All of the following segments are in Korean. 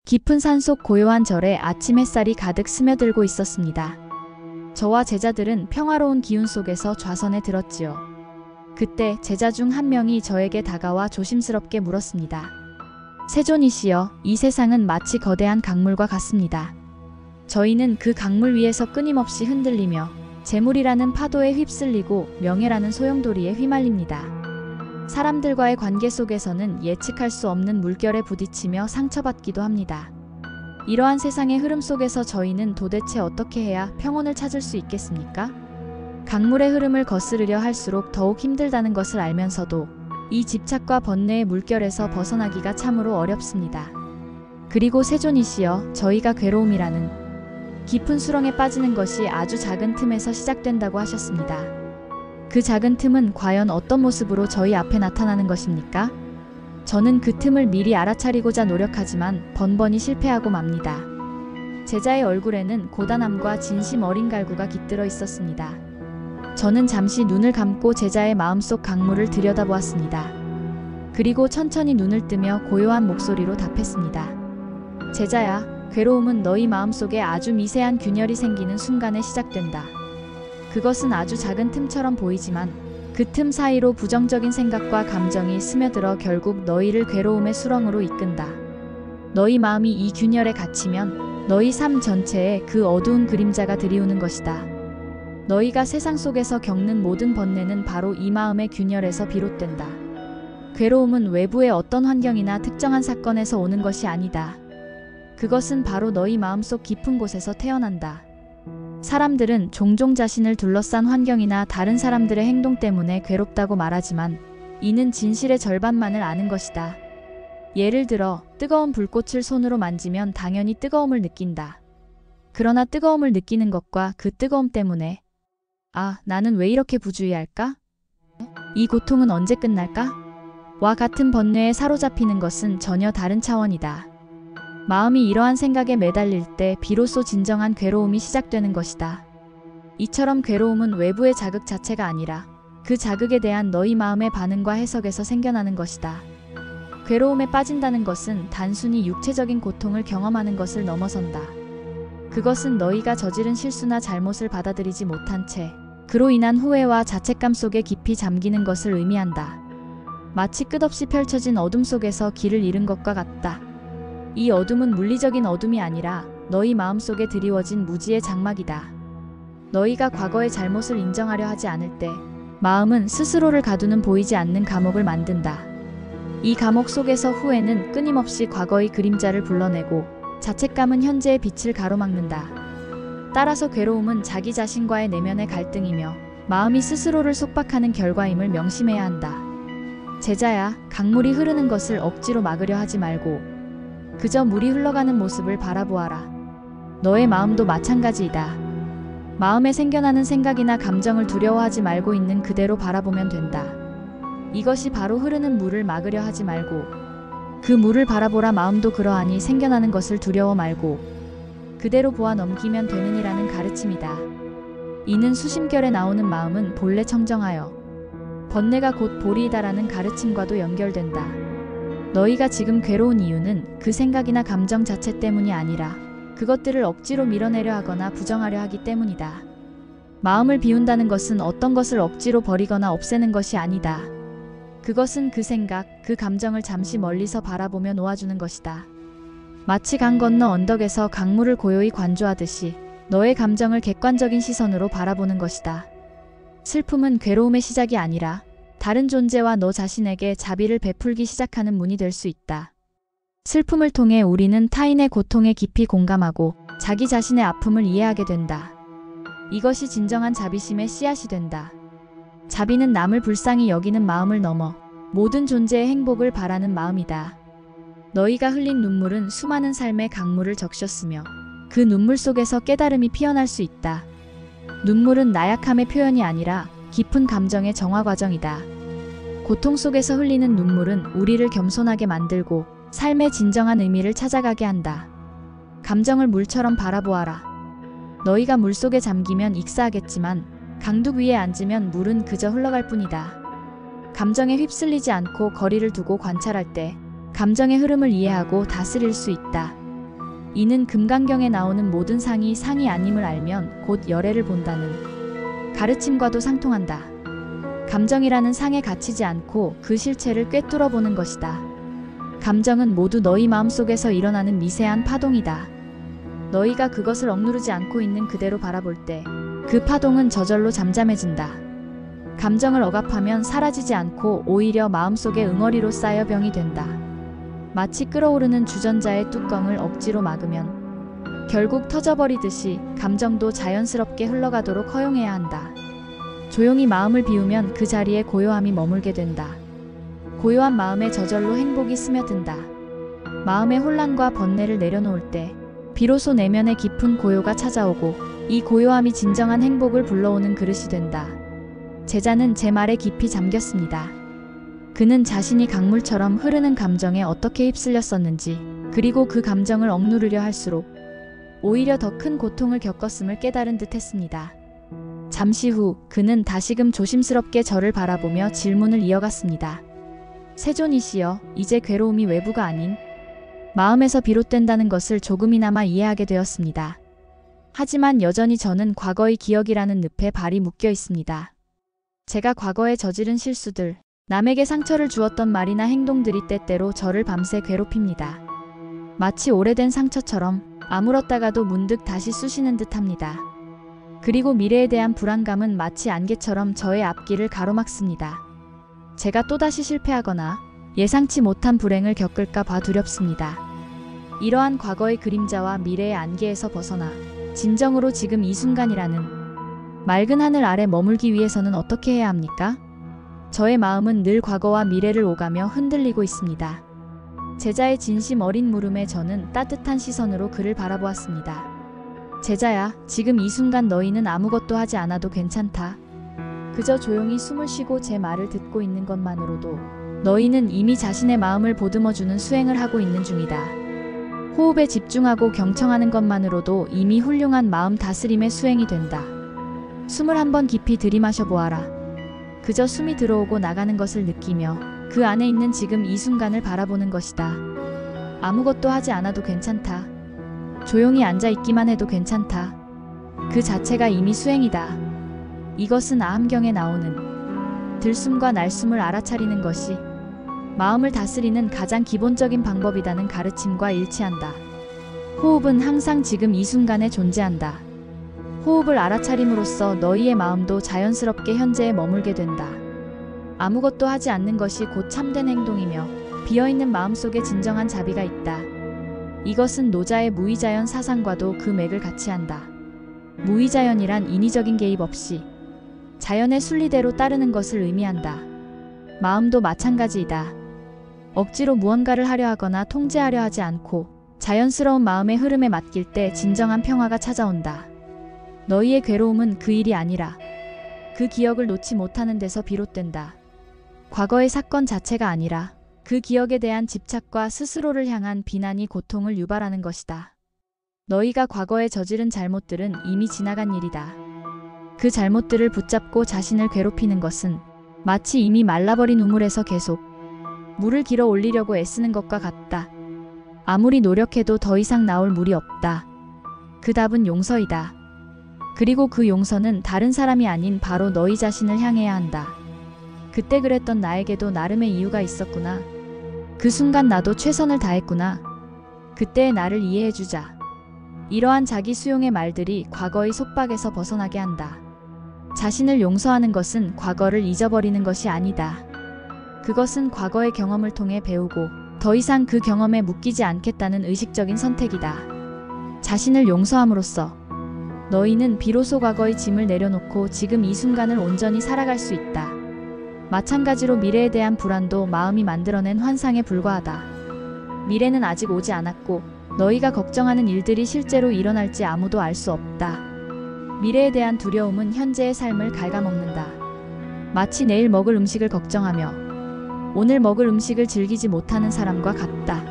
깊은 산속 고요한 절에 아침 햇살이 가득 스며들고 있었습니다. 저와 제자들은 평화로운 기운 속에서 좌선에 들었지요. 그때 제자 중 한 명이 저에게 다가와 조심스럽게 물었습니다. 세존이시여, 이 세상은 마치 거대한 강물과 같습니다. 저희는 그 강물 위에서 끊임없이 흔들리며 재물이라는 파도에 휩쓸리고 명예라는 소용돌이에 휘말립니다. 사람들과의 관계 속에서는 예측할 수 없는 물결에 부딪히며 상처받기도 합니다. 이러한 세상의 흐름 속에서 저희는 도대체 어떻게 해야 평온을 찾을 수 있겠습니까? 강물의 흐름을 거스르려 할수록 더욱 힘들다는 것을 알면서도 이 집착과 번뇌의 물결에서 벗어나기가 참으로 어렵습니다. 그리고 세존이시여, 저희가 괴로움이라는 깊은 수렁에 빠지는 것이 아주 작은 틈에서 시작된다고 하셨습니다. 그 작은 틈은 과연 어떤 모습으로 저희 앞에 나타나는 것입니까? 저는 그 틈을 미리 알아차리고자 노력하지만 번번이 실패하고 맙니다. 제자의 얼굴에는 고단함과 진심 어린 갈구가 깃들어 있었습니다. 저는 잠시 눈을 감고 제자의 마음속 강물을 들여다보았습니다. 그리고 천천히 눈을 뜨며 고요한 목소리로 답했습니다. 제자야, 괴로움은 너희 마음속에 아주 미세한 균열이 생기는 순간에 시작된다. 그것은 아주 작은 틈처럼 보이지만 그 틈 사이로 부정적인 생각과 감정이 스며들어 결국 너희를 괴로움의 수렁으로 이끈다. 너희 마음이 이 균열에 갇히면 너희 삶 전체에 그 어두운 그림자가 드리우는 것이다. 너희가 세상 속에서 겪는 모든 번뇌는 바로 이 마음의 균열에서 비롯된다. 괴로움은 외부의 어떤 환경이나 특정한 사건에서 오는 것이 아니다. 그것은 바로 너희 마음속 깊은 곳에서 태어난다. 사람들은 종종 자신을 둘러싼 환경이나 다른 사람들의 행동 때문에 괴롭다고 말하지만 이는 진실의 절반만을 아는 것이다. 예를 들어 뜨거운 불꽃을 손으로 만지면 당연히 뜨거움을 느낀다. 그러나 뜨거움을 느끼는 것과 그 뜨거움 때문에 나는 왜 이렇게 부주의할까? 이 고통은 언제 끝날까? 와 같은 번뇌에 사로잡히는 것은 전혀 다른 차원이다. 마음이 이러한 생각에 매달릴 때 비로소 진정한 괴로움이 시작되는 것이다. 이처럼 괴로움은 외부의 자극 자체가 아니라 그 자극에 대한 너희 마음의 반응과 해석에서 생겨나는 것이다. 괴로움에 빠진다는 것은 단순히 육체적인 고통을 경험하는 것을 넘어선다. 그것은 너희가 저지른 실수나 잘못을 받아들이지 못한 채 그로 인한 후회와 자책감 속에 깊이 잠기는 것을 의미한다. 마치 끝없이 펼쳐진 어둠 속에서 길을 잃은 것과 같다. 이 어둠은 물리적인 어둠이 아니라 너희 마음속에 드리워진 무지의 장막이다. 너희가 과거의 잘못을 인정하려 하지 않을 때 마음은 스스로를 가두는 보이지 않는 감옥을 만든다. 이 감옥 속에서 후회는 끊임없이 과거의 그림자를 불러내고 자책감은 현재의 빛을 가로막는다. 따라서 괴로움은 자기 자신과의 내면의 갈등이며 마음이 스스로를 속박하는 결과임을 명심해야 한다. 제자야, 강물이 흐르는 것을 억지로 막으려 하지 말고 그저 물이 흘러가는 모습을 바라보아라. 너의 마음도 마찬가지이다. 마음에 생겨나는 생각이나 감정을 두려워하지 말고 있는 그대로 바라보면 된다. 이것이 바로 흐르는 물을 막으려 하지 말고 그 물을 바라보라. 마음도 그러하니 생겨나는 것을 두려워 말고 그대로 보아 넘기면 되느니라는 가르침이다. 이는 수심결에 나오는 마음은 본래 청정하여 번뇌가 곧 보리이다라는 가르침과도 연결된다. 너희가 지금 괴로운 이유는 그 생각이나 감정 자체 때문이 아니라 그것들을 억지로 밀어내려 하거나 부정하려 하기 때문이다. 마음을 비운다는 것은 어떤 것을 억지로 버리거나 없애는 것이 아니다. 그것은 그 생각, 그 감정을 잠시 멀리서 바라보며 놓아주는 것이다. 마치 강 건너 언덕에서 강물을 고요히 관조하듯이 너의 감정을 객관적인 시선으로 바라보는 것이다. 슬픔은 괴로움의 시작이 아니라 다른 존재와 너 자신에게 자비를 베풀기 시작하는 문이 될 수 있다. 슬픔을 통해 우리는 타인의 고통에 깊이 공감하고 자기 자신의 아픔을 이해하게 된다. 이것이 진정한 자비심의 씨앗이 된다. 자비는 남을 불쌍히 여기는 마음을 넘어 모든 존재의 행복을 바라는 마음이다. 너희가 흘린 눈물은 수많은 삶의 강물을 적셨으며 그 눈물 속에서 깨달음이 피어날 수 있다. 눈물은 나약함의 표현이 아니라 깊은 감정의 정화 과정이다. 고통 속에서 흘리는 눈물은 우리를 겸손하게 만들고 삶의 진정한 의미를 찾아가게 한다. 감정을 물처럼 바라보아라. 너희가 물속에 잠기면 익사하겠지만 강둑 위에 앉으면 물은 그저 흘러갈 뿐이다. 감정에 휩쓸리지 않고 거리를 두고 관찰할 때 감정의 흐름을 이해하고 다스릴 수 있다. 이는 금강경에 나오는 모든 상이 상이 아님을 알면 곧 열애를 본다는 가르침과도 상통한다. 감정이라는 상에 갇히지 않고 그 실체를 꿰뚫어 보는 것이다. 감정은 모두 너희 마음속에서 일어나는 미세한 파동이다. 너희가 그것을 억누르지 않고 있는 그대로 바라볼 때 그 파동은 저절로 잠잠해진다. 감정을 억압하면 사라지지 않고 오히려 마음속에 응어리로 쌓여 병이 된다. 마치 끓어오르는 주전자의 뚜껑을 억지로 막으면 결국 터져버리듯이 감정도 자연스럽게 흘러가도록 허용해야 한다. 조용히 마음을 비우면 그 자리에 고요함이 머물게 된다. 고요한 마음에 저절로 행복이 스며든다. 마음의 혼란과 번뇌를 내려놓을 때 비로소 내면의 깊은 고요가 찾아오고 이 고요함이 진정한 행복을 불러오는 그릇이 된다. 제자는 제 말에 깊이 잠겼습니다. 그는 자신이 강물처럼 흐르는 감정에 어떻게 휩쓸렸었는지, 그리고 그 감정을 억누르려 할수록 오히려 더 큰 고통을 겪었음을 깨달은 듯 했습니다. 잠시 후 그는 다시금 조심스럽게 저를 바라보며 질문을 이어갔습니다. 세존이시여, 이제 괴로움이 외부가 아닌 마음에서 비롯된다는 것을 조금이나마 이해하게 되었습니다. 하지만 여전히 저는 과거의 기억이라는 늪에 발이 묶여 있습니다. 제가 과거에 저지른 실수들, 남에게 상처를 주었던 말이나 행동들이 때때로 저를 밤새 괴롭힙니다. 마치 오래된 상처처럼 아물었다가도 문득 다시 쑤시는 듯합니다. 그리고 미래에 대한 불안감은 마치 안개처럼 저의 앞길을 가로막습니다. 제가 또다시 실패하거나 예상치 못한 불행을 겪을까 봐 두렵습니다. 이러한 과거의 그림자와 미래의 안개에서 벗어나 진정으로 지금 이 순간이라는 맑은 하늘 아래 머물기 위해서는 어떻게 해야 합니까? 저의 마음은 늘 과거와 미래를 오가며 흔들리고 있습니다. 제자의 진심 어린 물음에 저는 따뜻한 시선으로 그를 바라보았습니다. 제자야, 지금 이 순간 너희는 아무것도 하지 않아도 괜찮다. 그저 조용히 숨을 쉬고 제 말을 듣고 있는 것만으로도 너희는 이미 자신의 마음을 보듬어주는 수행을 하고 있는 중이다. 호흡에 집중하고 경청하는 것만으로도 이미 훌륭한 마음 다스림의 수행이 된다. 숨을 한번 깊이 들이마셔 보아라. 그저 숨이 들어오고 나가는 것을 느끼며 그 안에 있는 지금 이 순간을 바라보는 것이다. 아무것도 하지 않아도 괜찮다. 조용히 앉아 있기만 해도 괜찮다. 그 자체가 이미 수행이다. 이것은 아함경에 나오는 들숨과 날숨을 알아차리는 것이 마음을 다스리는 가장 기본적인 방법이라는 가르침과 일치한다. 호흡은 항상 지금 이 순간에 존재한다. 호흡을 알아차림으로써 너희의 마음도 자연스럽게 현재에 머물게 된다. 아무것도 하지 않는 것이 곧 참된 행동이며 비어있는 마음속에 진정한 자비가 있다. 이것은 노자의 무의자연 사상과도 그 맥을 같이 한다. 무의자연이란 인위적인 개입 없이 자연의 순리대로 따르는 것을 의미한다. 마음도 마찬가지이다. 억지로 무언가를 하려 하거나 통제하려 하지 않고 자연스러운 마음의 흐름에 맡길 때 진정한 평화가 찾아온다. 너희의 괴로움은 그 일이 아니라 그 기억을 놓지 못하는 데서 비롯된다. 과거의 사건 자체가 아니라 그 기억에 대한 집착과 스스로를 향한 비난이 고통을 유발하는 것이다. 너희가 과거에 저지른 잘못들은 이미 지나간 일이다. 그 잘못들을 붙잡고 자신을 괴롭히는 것은 마치 이미 말라버린 우물에서 계속 물을 길어 올리려고 애쓰는 것과 같다. 아무리 노력해도 더 이상 나올 물이 없다. 그 답은 용서이다. 그리고 그 용서는 다른 사람이 아닌 바로 너희 자신을 향해야 한다. 그때 그랬던 나에게도 나름의 이유가 있었구나. 그 순간 나도 최선을 다했구나. 그때의 나를 이해해주자. 이러한 자기 수용의 말들이 과거의 속박에서 벗어나게 한다. 자신을 용서하는 것은 과거를 잊어버리는 것이 아니다. 그것은 과거의 경험을 통해 배우고 더 이상 그 경험에 묶이지 않겠다는 의식적인 선택이다. 자신을 용서함으로써 너희는 비로소 과거의 짐을 내려놓고 지금 이 순간을 온전히 살아갈 수 있다. 마찬가지로 미래에 대한 불안도 마음이 만들어낸 환상에 불과하다. 미래는 아직 오지 않았고 너희가 걱정하는 일들이 실제로 일어날지 아무도 알 수 없다. 미래에 대한 두려움은 현재의 삶을 갉아먹는다. 마치 내일 먹을 음식을 걱정하며 오늘 먹을 음식을 즐기지 못하는 사람과 같다.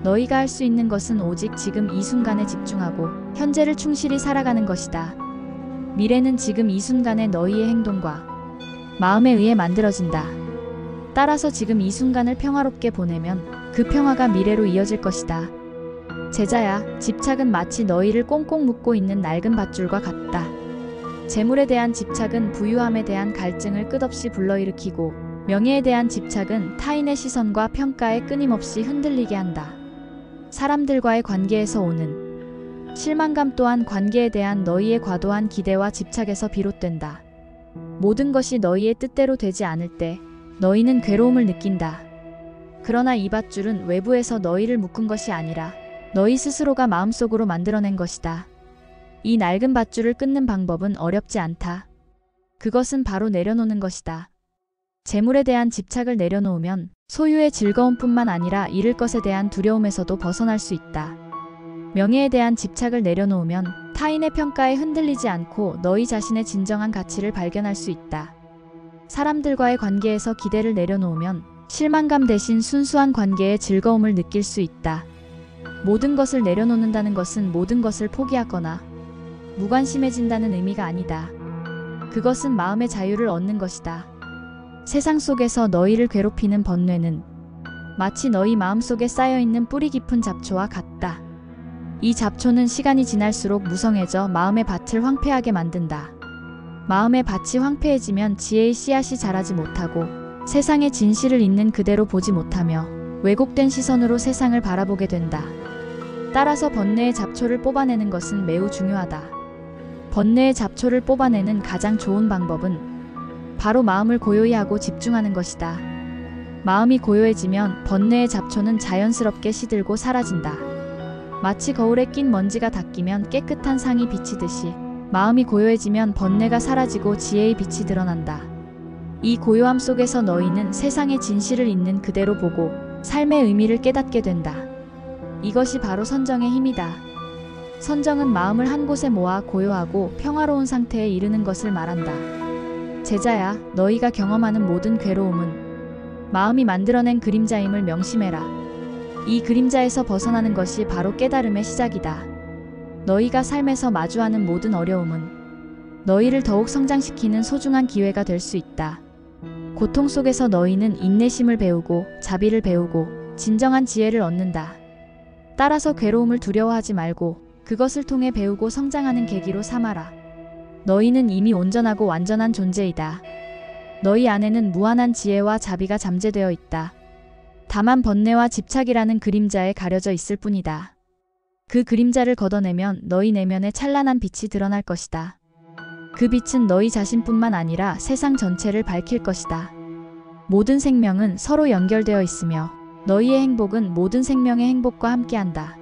너희가 할 수 있는 것은 오직 지금 이 순간에 집중하고 현재를 충실히 살아가는 것이다. 미래는 지금 이 순간의 너희의 행동과 마음에 의해 만들어진다. 따라서 지금 이 순간을 평화롭게 보내면 그 평화가 미래로 이어질 것이다. 제자야, 집착은 마치 너희를 꽁꽁 묶고 있는 낡은 밧줄과 같다. 재물에 대한 집착은 부유함에 대한 갈증을 끝없이 불러일으키고, 명예에 대한 집착은 타인의 시선과 평가에 끊임없이 흔들리게 한다. 사람들과의 관계에서 오는 실망감 또한 관계에 대한 너희의 과도한 기대와 집착에서 비롯된다. 모든 것이 너희의 뜻대로 되지 않을 때 너희는 괴로움을 느낀다. 그러나 이 밧줄은 외부에서 너희를 묶은 것이 아니라 너희 스스로가 마음속으로 만들어낸 것이다. 이 낡은 밧줄을 끊는 방법은 어렵지 않다. 그것은 바로 내려놓는 것이다. 재물에 대한 집착을 내려놓으면 소유의 즐거움뿐만 아니라 잃을 것에 대한 두려움에서도 벗어날 수 있다. 명예에 대한 집착을 내려놓으면 타인의 평가에 흔들리지 않고 너희 자신의 진정한 가치를 발견할 수 있다. 사람들과의 관계에서 기대를 내려놓으면 실망감 대신 순수한 관계의 즐거움을 느낄 수 있다. 모든 것을 내려놓는다는 것은 모든 것을 포기하거나 무관심해진다는 의미가 아니다. 그것은 마음의 자유를 얻는 것이다. 세상 속에서 너희를 괴롭히는 번뇌는 마치 너희 마음속에 쌓여있는 뿌리 깊은 잡초와 같다. 이 잡초는 시간이 지날수록 무성해져 마음의 밭을 황폐하게 만든다. 마음의 밭이 황폐해지면 지혜의 씨앗이 자라지 못하고 세상의 진실을 있는 그대로 보지 못하며 왜곡된 시선으로 세상을 바라보게 된다. 따라서 번뇌의 잡초를 뽑아내는 것은 매우 중요하다. 번뇌의 잡초를 뽑아내는 가장 좋은 방법은 바로 마음을 고요히 하고 집중하는 것이다. 마음이 고요해지면 번뇌의 잡초는 자연스럽게 시들고 사라진다. 마치 거울에 낀 먼지가 닦이면 깨끗한 상이 비치듯이 마음이 고요해지면 번뇌가 사라지고 지혜의 빛이 드러난다. 이 고요함 속에서 너희는 세상의 진실을 있는 그대로 보고 삶의 의미를 깨닫게 된다. 이것이 바로 선정의 힘이다. 선정은 마음을 한 곳에 모아 고요하고 평화로운 상태에 이르는 것을 말한다. 제자야, 너희가 경험하는 모든 괴로움은 마음이 만들어낸 그림자임을 명심해라. 이 그림자에서 벗어나는 것이 바로 깨달음의 시작이다. 너희가 삶에서 마주하는 모든 어려움은 너희를 더욱 성장시키는 소중한 기회가 될 수 있다. 고통 속에서 너희는 인내심을 배우고 자비를 배우고 진정한 지혜를 얻는다. 따라서 괴로움을 두려워하지 말고 그것을 통해 배우고 성장하는 계기로 삼아라. 너희는 이미 온전하고 완전한 존재이다. 너희 안에는 무한한 지혜와 자비가 잠재되어 있다. 다만 번뇌와 집착이라는 그림자에 가려져 있을 뿐이다. 그 그림자를 걷어내면 너희 내면에 찬란한 빛이 드러날 것이다. 그 빛은 너희 자신뿐만 아니라 세상 전체를 밝힐 것이다. 모든 생명은 서로 연결되어 있으며 너희의 행복은 모든 생명의 행복과 함께한다.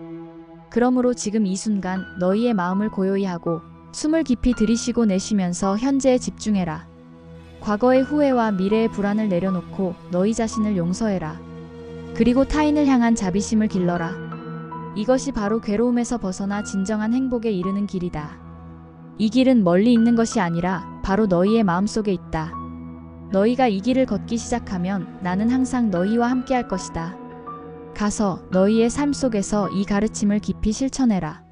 그러므로 지금 이 순간 너희의 마음을 고요히 하고 숨을 깊이 들이쉬고 내쉬면서 현재에 집중해라. 과거의 후회와 미래의 불안을 내려놓고 너희 자신을 용서해라. 그리고 타인을 향한 자비심을 길러라. 이것이 바로 괴로움에서 벗어나 진정한 행복에 이르는 길이다. 이 길은 멀리 있는 것이 아니라 바로 너희의 마음속에 있다. 너희가 이 길을 걷기 시작하면 나는 항상 너희와 함께 할 것이다. 가서 너희의 삶 속에서 이 가르침을 깊이 실천해라.